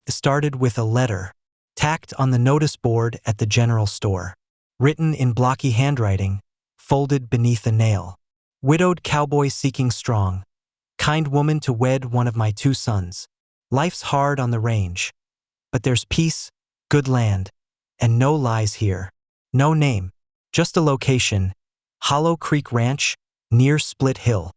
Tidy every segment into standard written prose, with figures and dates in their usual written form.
It started with a letter, tacked on the notice board at the general store, written in blocky handwriting, folded beneath a nail. Widowed cowboy seeking strong, kind woman to wed one of my 2 sons. Life's hard on the range, but there's peace, good land, and no lies here. No name, just a location, Hollow Creek Ranch, near Split Hill.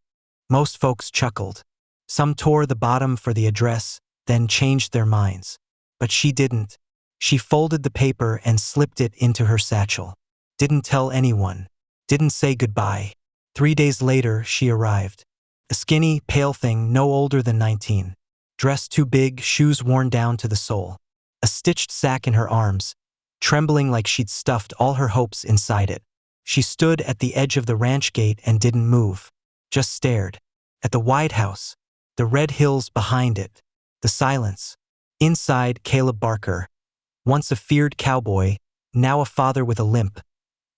Most folks chuckled. Some tore the bottom for the address, then changed their minds. But she didn't. She folded the paper and slipped it into her satchel. Didn't tell anyone. Didn't say goodbye. 3 days later, she arrived. A skinny, pale thing no older than 19. Dress too big, shoes worn down to the sole. A stitched sack in her arms, trembling like she'd stuffed all her hopes inside it. She stood at the edge of the ranch gate and didn't move. Just stared. At the wide house, the red hills behind it, the silence. Inside, Caleb Barker, once a feared cowboy, now a father with a limp,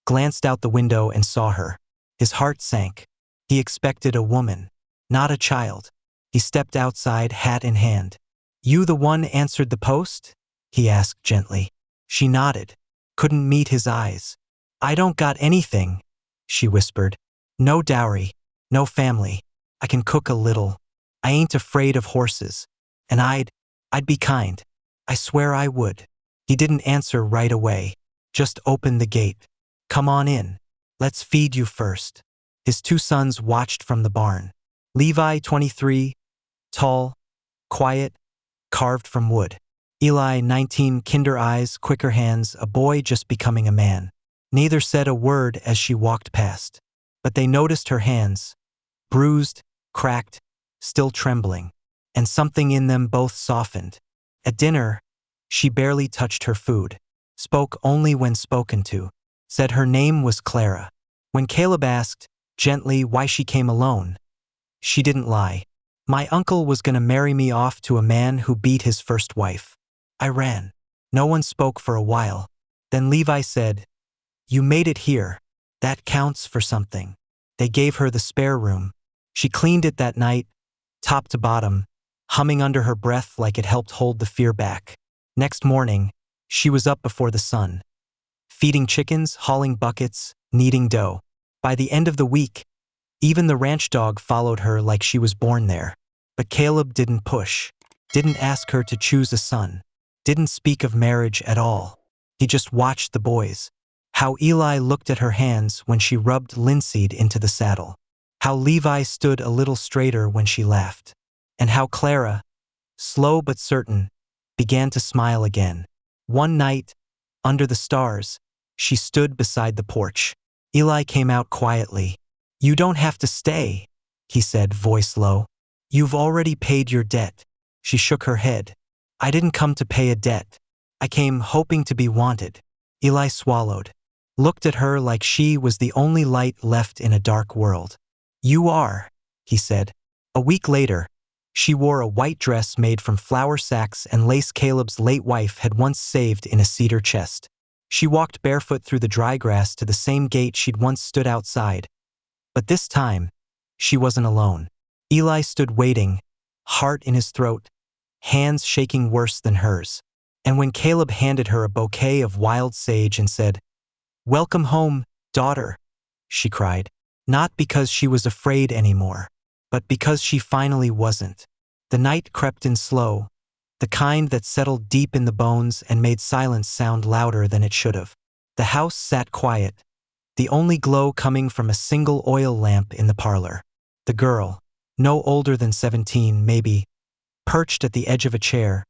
glanced out the window and saw her. His heart sank. He expected a woman, not a child. He stepped outside, hat in hand. "You the one answered the post?" he asked gently. She nodded, couldn't meet his eyes. "I don't got anything," she whispered. "No dowry, no family. I can cook a little. I ain't afraid of horses. And I'd be kind. I swear I would." He didn't answer right away. Just opened the gate. "Come on in. Let's feed you first." His 2 sons watched from the barn. Levi, 23, tall, quiet, carved from wood. Eli, 19, kinder eyes, quicker hands, a boy just becoming a man. Neither said a word as she walked past. But they noticed her hands, bruised, cracked, still trembling. And something in them both softened. At dinner, she barely touched her food, spoke only when spoken to, said her name was Clara. When Caleb asked, gently, why she came alone, she didn't lie. "My uncle was gonna marry me off to a man who beat his first wife. I ran." No one spoke for a while. Then Levi said, "You made it here. That counts for something." They gave her the spare room. She cleaned it that night, top to bottom, humming under her breath like it helped hold the fear back. Next morning, she was up before the sun, feeding chickens, hauling buckets, kneading dough. By the end of the week, even the ranch dog followed her like she was born there. But Caleb didn't push, didn't ask her to choose a son, didn't speak of marriage at all. He just watched the boys. How Eli looked at her hands when she rubbed linseed into the saddle. How Levi stood a little straighter when she laughed. And how Clara, slow but certain, began to smile again. One night, under the stars, she stood beside the porch. Eli came out quietly. "You don't have to stay," he said, voice low. "You've already paid your debt." She shook her head. "I didn't come to pay a debt. I came hoping to be wanted." Eli swallowed, looked at her like she was the only light left in a dark world. "You are," he said. A week later, she wore a white dress made from flour sacks and lace Caleb's late wife had once saved in a cedar chest. She walked barefoot through the dry grass to the same gate she'd once stood outside. But this time, she wasn't alone. Eli stood waiting, heart in his throat, hands shaking worse than hers. And when Caleb handed her a bouquet of wild sage and said, "Welcome home, daughter," she cried. Not because she was afraid anymore, but because she finally wasn't. The night crept in slow, the kind that settled deep in the bones and made silence sound louder than it should have. The house sat quiet, the only glow coming from a single oil lamp in the parlor. The girl, no older than 17 maybe, perched at the edge of a chair,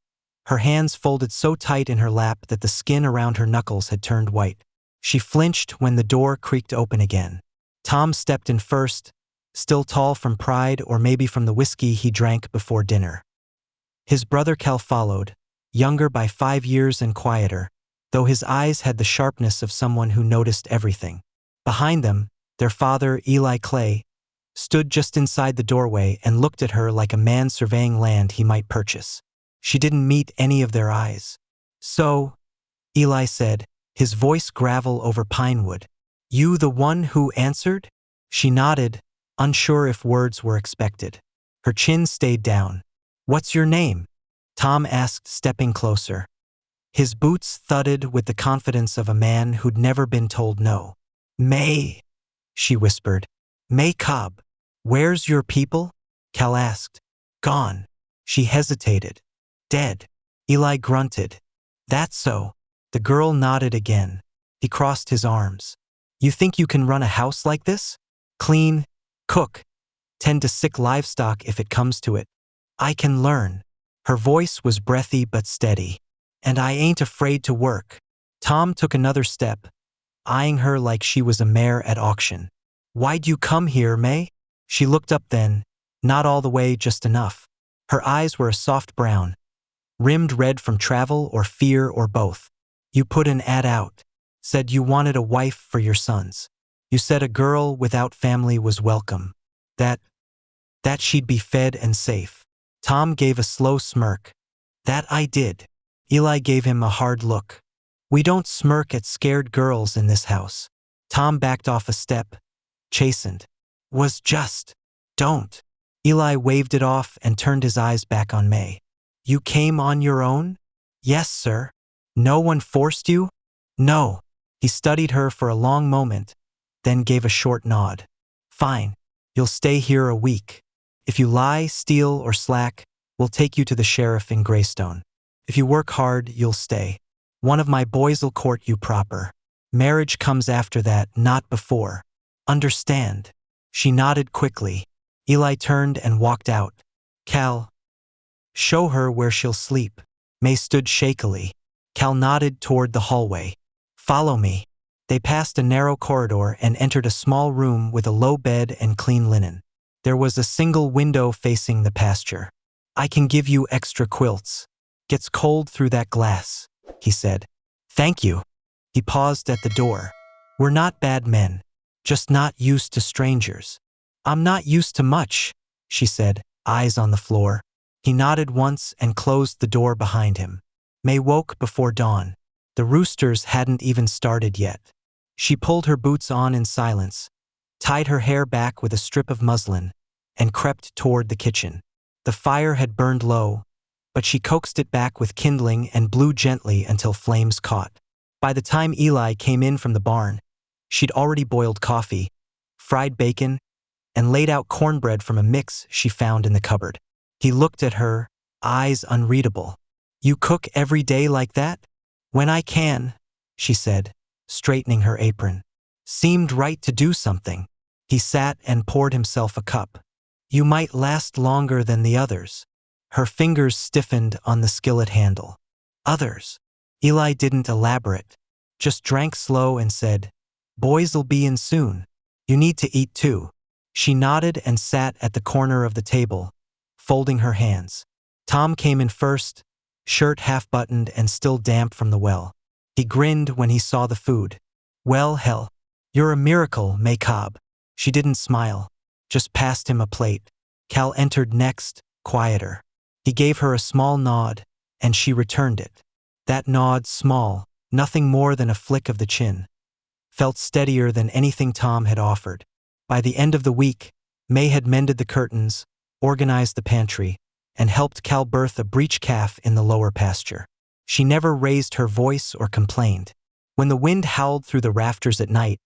her hands folded so tight in her lap that the skin around her knuckles had turned white. She flinched when the door creaked open again. Tom stepped in first, still tall from pride or maybe from the whiskey he drank before dinner. His brother Cal followed, younger by 5 years and quieter, though his eyes had the sharpness of someone who noticed everything. Behind them, their father, Eli Clay, stood just inside the doorway and looked at her like a man surveying land he might purchase. She didn't meet any of their eyes. "So," Eli said, his voice gravel over pine wood, "You the one who answered?" She nodded, unsure if words were expected. Her chin stayed down. "What's your name?" Tom asked, stepping closer. His boots thudded with the confidence of a man who'd never been told no. May, she whispered. May Cobb. Where's your people? Cal asked. Gone. She hesitated. Dead. Eli grunted. That's so. The girl nodded again. He crossed his arms. You think you can run a house like this? Clean, cook, tend to sick livestock if it comes to it. I can learn. Her voice was breathy but steady. And I ain't afraid to work. Tom took another step, eyeing her like she was a mare at auction. Why'd you come here, May? She looked up then, not all the way, just enough. Her eyes were a soft brown, rimmed red from travel or fear or both. You put an ad out. Said you wanted a wife for your sons. You said a girl without family was welcome. That she'd be fed and safe. Tom gave a slow smirk. That I did. Eli gave him a hard look. We don't smirk at scared girls in this house. Tom backed off a step, chastened. Was just. Don't. Eli waved it off and turned his eyes back on May. You came on your own? Yes, sir. No one forced you? No. He studied her for a long moment, then gave a short nod. Fine. You'll stay here a week. If you lie, steal, or slack, we'll take you to the sheriff in Greystone. If you work hard, you'll stay. One of my boys'll court you proper. Marriage comes after that, not before. Understand? She nodded quickly. Eli turned and walked out. Cal, show her where she'll sleep. May stood shakily. Cal nodded toward the hallway. Follow me. They passed a narrow corridor and entered a small room with a low bed and clean linen. There was a single window facing the pasture. I can give you extra quilts. Gets cold through that glass, he said. Thank you. He paused at the door. We're not bad men, just not used to strangers. I'm not used to much, she said, eyes on the floor. He nodded once and closed the door behind him. May woke before dawn. The roosters hadn't even started yet. She pulled her boots on in silence, tied her hair back with a strip of muslin, and crept toward the kitchen. The fire had burned low, but she coaxed it back with kindling and blew gently until flames caught. By the time Eli came in from the barn, she'd already boiled coffee, fried bacon, and laid out cornbread from a mix she found in the cupboard. He looked at her, eyes unreadable. You cook every day like that? When I can, she said, straightening her apron. Seemed right to do something. He sat and poured himself a cup. You might last longer than the others. Her fingers stiffened on the skillet handle. Others. Eli didn't elaborate, just drank slow and said, Boys'll be in soon. You need to eat too. She nodded and sat at the corner of the table, folding her hands. Tom came in first, shirt half-buttoned and still damp from the well. He grinned when he saw the food. Well, hell, you're a miracle, May Cobb. She didn't smile, just passed him a plate. Cal entered next, quieter. He gave her a small nod, and she returned it. That nod, small, nothing more than a flick of the chin, felt steadier than anything Tom had offered. By the end of the week, May had mended the curtains, organized the pantry, and helped Cal birth a breech calf in the lower pasture. She never raised her voice or complained. When the wind howled through the rafters at night,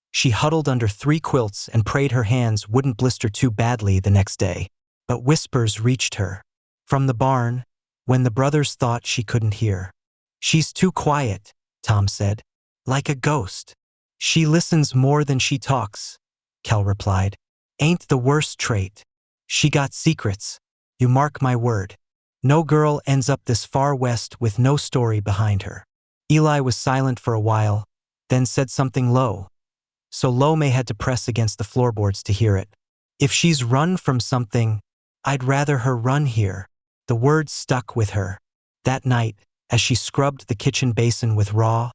she huddled under 3 quilts and prayed her hands wouldn't blister too badly the next day. But whispers reached her. From the barn, when the brothers thought she couldn't hear. She's too quiet, Tom said. Like a ghost. She listens more than she talks, Cal replied. Ain't the worst trait. She got secrets. You mark my word. No girl ends up this far west with no story behind her. Eli was silent for a while, then said something low. So low May had to press against the floorboards to hear it. If she's run from something, I'd rather her run here. The words stuck with her. That night, as she scrubbed the kitchen basin with raw,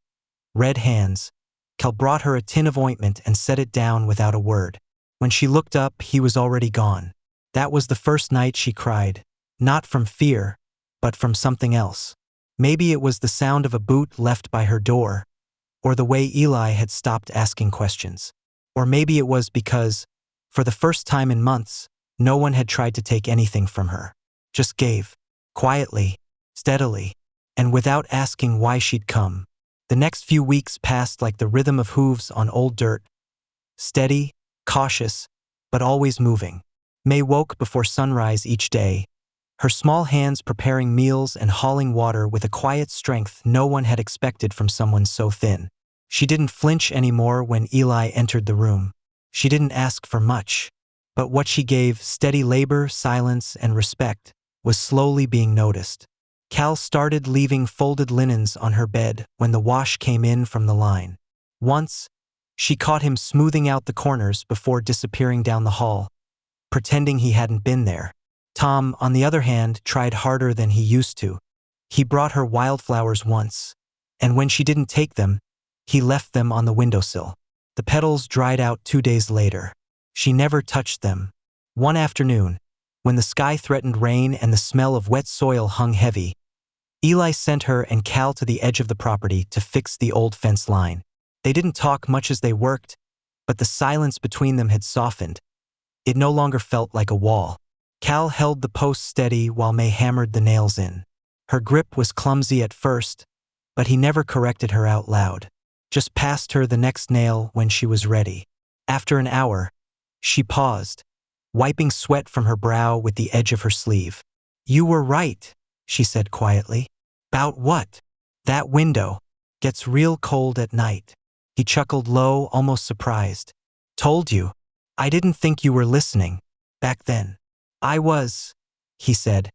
red hands, Cal brought her a tin of ointment and set it down without a word. When she looked up, he was already gone. That was the first night she cried, not from fear, but from something else. Maybe it was the sound of a boot left by her door, or the way Eli had stopped asking questions. Or maybe it was because, for the first time in months, no one had tried to take anything from her. Just gave. Quietly, steadily, and without asking why she'd come. The next few weeks passed like the rhythm of hooves on old dirt, steady, cautious, but always moving. May woke before sunrise each day, her small hands preparing meals and hauling water with a quiet strength no one had expected from someone so thin. She didn't flinch anymore when Eli entered the room. She didn't ask for much, but what she gave, steady labor, silence, and respect, was slowly being noticed. Cal started leaving folded linens on her bed when the wash came in from the line. Once, she caught him smoothing out the corners before disappearing down the hall, pretending he hadn't been there. Tom, on the other hand, tried harder than he used to. He brought her wildflowers once, and when she didn't take them, he left them on the windowsill. The petals dried out 2 days later. She never touched them. One afternoon, when the sky threatened rain and the smell of wet soil hung heavy, Eli sent her and Cal to the edge of the property to fix the old fence line. They didn't talk much as they worked, but the silence between them had softened. It no longer felt like a wall. Cal held the post steady while May hammered the nails in. Her grip was clumsy at first, but he never corrected her out loud. Just passed her the next nail when she was ready. After an hour, she paused, wiping sweat from her brow with the edge of her sleeve. "You were right," she said quietly. "'Bout what?" "That window. Gets real cold at night." He chuckled low, almost surprised. "Told you. I didn't think you were listening. Back then." "I was," he said,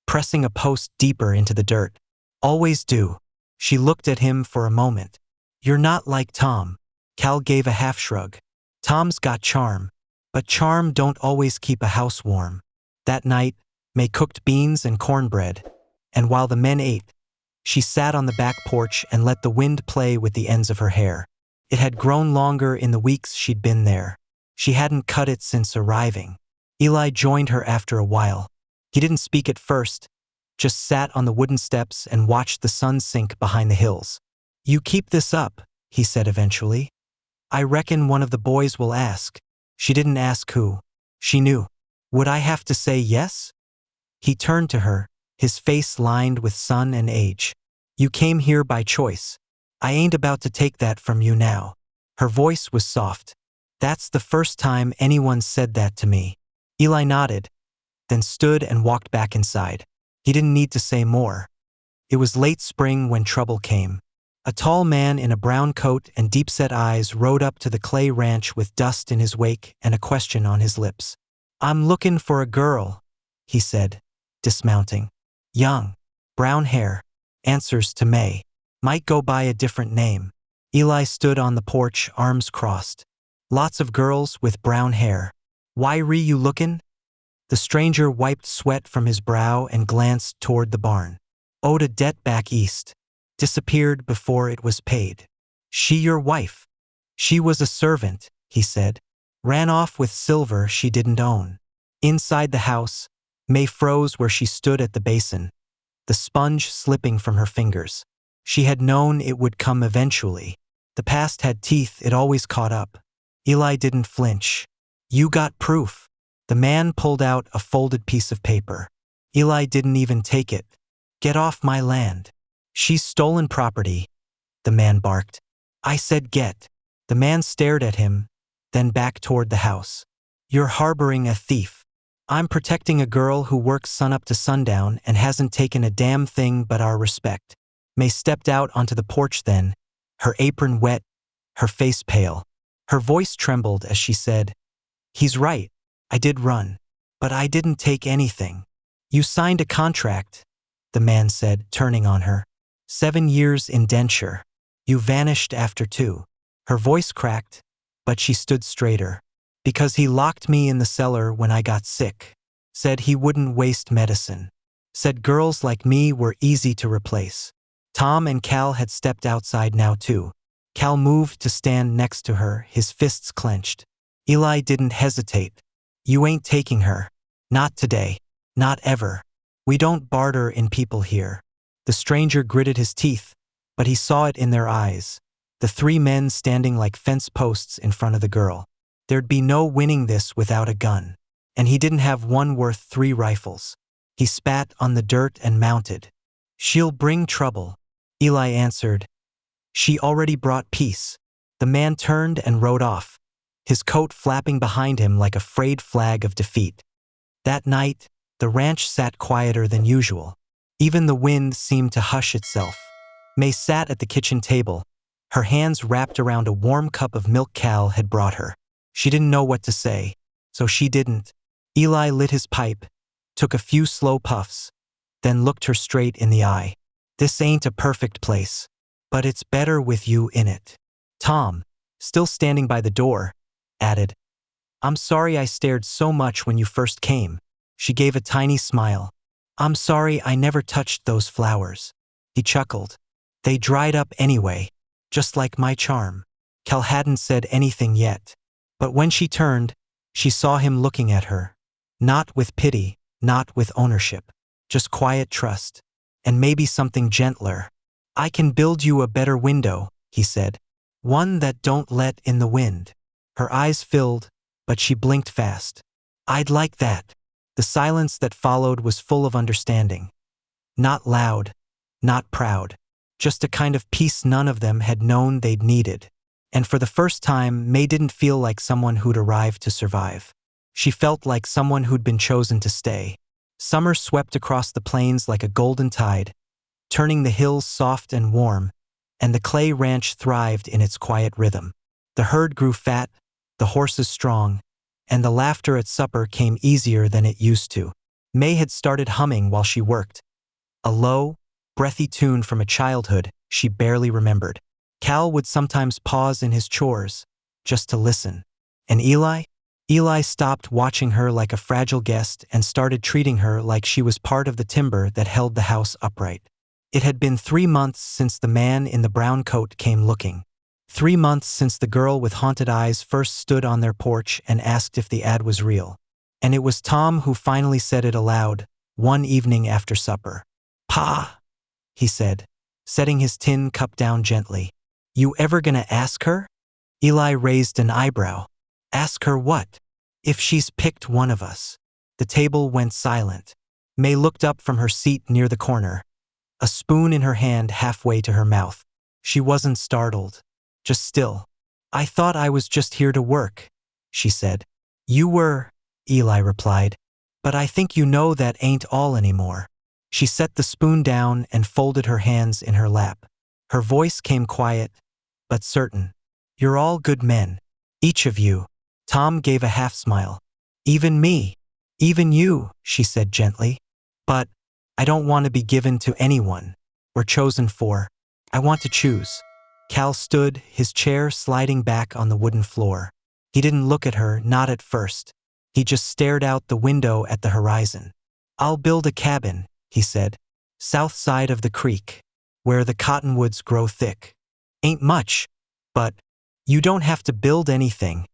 pressing a post deeper into the dirt. "Always do." She looked at him for a moment. "You're not like Tom." Cal gave a half shrug. "Tom's got charm, but charm don't always keep a house warm." That night, May cooked beans and cornbread, and while the men ate, she sat on the back porch and let the wind play with the ends of her hair. It had grown longer in the weeks she'd been there. She hadn't cut it since arriving. Eli joined her after a while. He didn't speak at first, just sat on the wooden steps and watched the sun sink behind the hills. "You keep this up," he said eventually. "I reckon one of the boys will ask." She didn't ask who. She knew. "Would I have to say yes?" He turned to her, his face lined with sun and age. "You came here by choice. I ain't about to take that from you now." Her voice was soft. "That's the first time anyone said that to me." Eli nodded, then stood and walked back inside. He didn't need to say more. It was late spring when trouble came. A tall man in a brown coat and deep-set eyes rode up to the clay ranch with dust in his wake and a question on his lips. "I'm looking for a girl," he said, dismounting. "Young, brown hair, answers to May. Might go by a different name." Eli stood on the porch, arms crossed. "Lots of girls with brown hair. Why re you lookin'?" The stranger wiped sweat from his brow and glanced toward the barn. "Owed a debt back east. Disappeared before it was paid." "She your wife?" "She was a servant," he said. "Ran off with silver she didn't own." Inside the house, May froze where she stood at the basin, the sponge slipping from her fingers. She had known it would come eventually. The past had teeth, it always caught up. Eli didn't flinch. "You got proof." The man pulled out a folded piece of paper. Eli didn't even take it. "Get off my land." "She's stolen property," the man barked. "I said get." The man stared at him, then back toward the house. "You're harboring a thief." "I'm protecting a girl who works sunup to sundown and hasn't taken a damn thing but our respect." May stepped out onto the porch then, her apron wet, her face pale. Her voice trembled as she said, "He's right. I did run. But I didn't take anything." "You signed a contract," the man said, turning on her. 7 years indenture. You vanished after 2. Her voice cracked, but she stood straighter. "Because he locked me in the cellar when I got sick. Said he wouldn't waste medicine. Said girls like me were easy to replace." Tom and Cal had stepped outside now too. Cal moved to stand next to her, his fists clenched. Eli didn't hesitate. "You ain't taking her. Not today. Not ever. We don't barter in people here." The stranger gritted his teeth, but he saw it in their eyes. The 3 men standing like fence posts in front of the girl. There'd be no winning this without a gun. And he didn't have one worth 3 rifles. He spat on the dirt and mounted. She'll bring trouble, Eli answered. She already brought peace. The man turned and rode off, his coat flapping behind him like a frayed flag of defeat. That night, the ranch sat quieter than usual. Even the wind seemed to hush itself. May sat at the kitchen table, her hands wrapped around a warm cup of milk Cal had brought her. She didn't know what to say, so she didn't. Eli lit his pipe, took a few slow puffs, then looked her straight in the eye. This ain't a perfect place, but it's better with you in it. Tom, still standing by the door, added, I'm sorry I stared so much when you first came. She gave a tiny smile. I'm sorry I never touched those flowers. He chuckled. They dried up anyway, just like my charm. Cal hadn't said anything yet, but when she turned, she saw him looking at her. Not with pity, not with ownership, just quiet trust, and maybe something gentler. I can build you a better window, he said. One that don't let in the wind. Her eyes filled, but she blinked fast. I'd like that. The silence that followed was full of understanding. Not loud, not proud, just a kind of peace none of them had known they'd needed. And for the first time, May didn't feel like someone who'd arrived to survive. She felt like someone who'd been chosen to stay. Summer swept across the plains like a golden tide, turning the hills soft and warm, and the clay ranch thrived in its quiet rhythm. The herd grew fat, the horses strong, and the laughter at supper came easier than it used to. May had started humming while she worked, a low, breathy tune from a childhood she barely remembered. Cal would sometimes pause in his chores, just to listen. And Eli? Eli stopped watching her like a fragile guest and started treating her like she was part of the timber that held the house upright. It had been 3 months since the man in the brown coat came looking. 3 months since the girl with haunted eyes first stood on their porch and asked if the ad was real. And it was Tom who finally said it aloud, one evening after supper. Pa, he said, setting his tin cup down gently. You ever gonna ask her? Eli raised an eyebrow. Ask her what? If she's picked one of us. The table went silent. May looked up from her seat near the corner, a spoon in her hand halfway to her mouth. She wasn't startled, just still. I thought I was just here to work, she said. You were, Eli replied, but I think you know that ain't all anymore. She set the spoon down and folded her hands in her lap. Her voice came quiet, but certain. You're all good men. Each of you. Tom gave a half smile. Even me. Even you, she said gently. But I don't want to be given to anyone, or chosen for. I want to choose. Cal stood, his chair sliding back on the wooden floor. He didn't look at her, not at first. He just stared out the window at the horizon. I'll build a cabin, he said, south side of the creek, where the cottonwoods grow thick. Ain't much, but you don't have to build anything,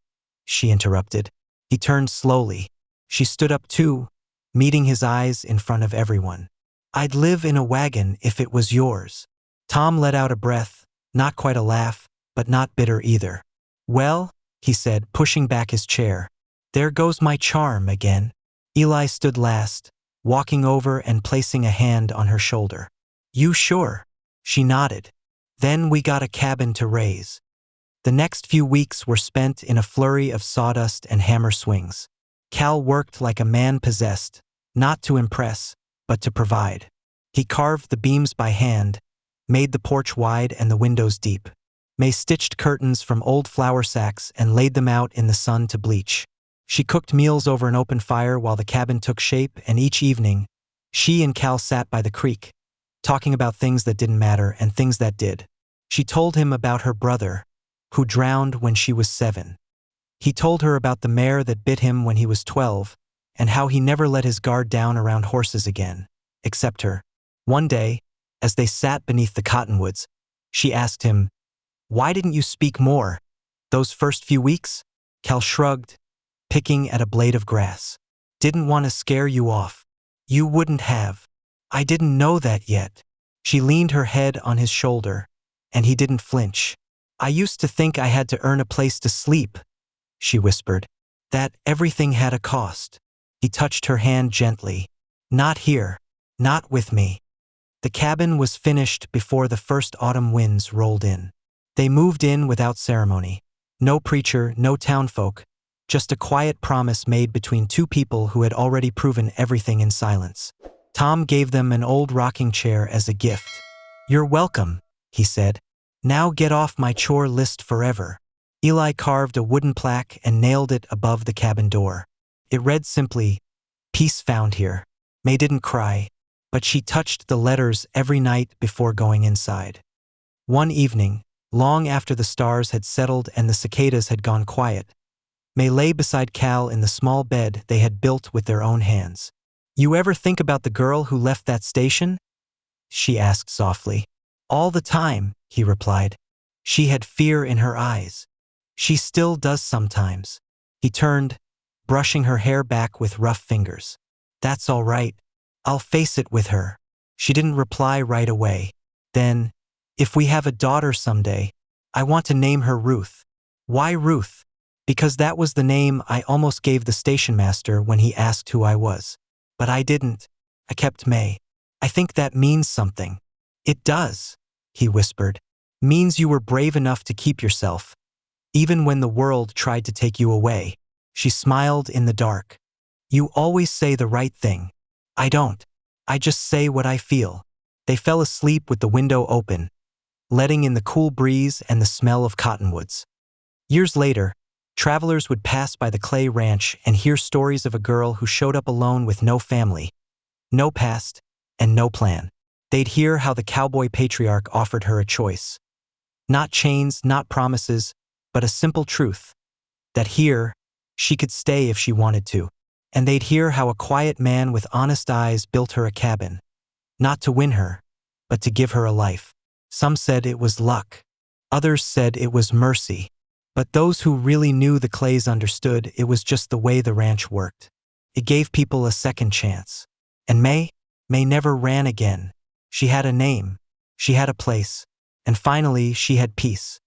she interrupted. He turned slowly. She stood up too, meeting his eyes in front of everyone. I'd live in a wagon if it was yours. Tom let out a breath, not quite a laugh, but not bitter either. Well, he said, pushing back his chair. There goes my charm again. Eli stood last, walking over and placing a hand on her shoulder. You sure? She nodded. Then we got a cabin to raise. The next few weeks were spent in a flurry of sawdust and hammer swings. Cal worked like a man possessed, not to impress, but to provide. He carved the beams by hand, made the porch wide and the windows deep. May stitched curtains from old flour sacks and laid them out in the sun to bleach. She cooked meals over an open fire while the cabin took shape, and each evening, she and Cal sat by the creek, talking about things that didn't matter and things that did. She told him about her brother, who drowned when she was 7. He told her about the mare that bit him when he was 12, and how he never let his guard down around horses again, except her. One day, as they sat beneath the cottonwoods, she asked him, Why didn't you speak more? Those first few weeks? Cal shrugged, picking at a blade of grass. Didn't want to scare you off. You wouldn't have. I didn't know that yet. She leaned her head on his shoulder, and he didn't flinch. I used to think I had to earn a place to sleep, she whispered. That everything had a cost. He touched her hand gently. Not here. Not with me. The cabin was finished before the first autumn winds rolled in. They moved in without ceremony. No preacher, no townfolk, just a quiet promise made between two people who had already proven everything in silence. Tom gave them an old rocking chair as a gift. "You're welcome," he said. "Now get off my chore list forever." Eli carved a wooden plaque and nailed it above the cabin door. It read simply, "Peace found here." May didn't cry, but she touched the letters every night before going inside. One evening, long after the stars had settled and the cicadas had gone quiet, May lay beside Cal in the small bed they had built with their own hands. "You ever think about the girl who left that station?" she asked softly. "All the time," he replied. She had fear in her eyes. "She still does sometimes." He turned, brushing her hair back with rough fingers. "That's all right. I'll face it with her." She didn't reply right away. Then, "If we have a daughter someday, I want to name her Ruth." "Why Ruth?" "Because that was the name I almost gave the station master when he asked who I was. But I didn't. I kept May. I think that means something." "It does," he whispered. "Means you were brave enough to keep yourself, even when the world tried to take you away." She smiled in the dark. "You always say the right thing." "I don't. I just say what I feel." They fell asleep with the window open, letting in the cool breeze and the smell of cottonwoods. Years later, travelers would pass by the Clay Ranch and hear stories of a girl who showed up alone with no family, no past, and no plan. They'd hear how the cowboy patriarch offered her a choice. Not chains, not promises, but a simple truth, that here, she could stay if she wanted to. And they'd hear how a quiet man with honest eyes built her a cabin, not to win her, but to give her a life. Some said it was luck. Others said it was mercy. But those who really knew the Clays understood it was just the way the ranch worked. It gave people a second chance. And May never ran again. She had a name, she had a place, and finally she had peace.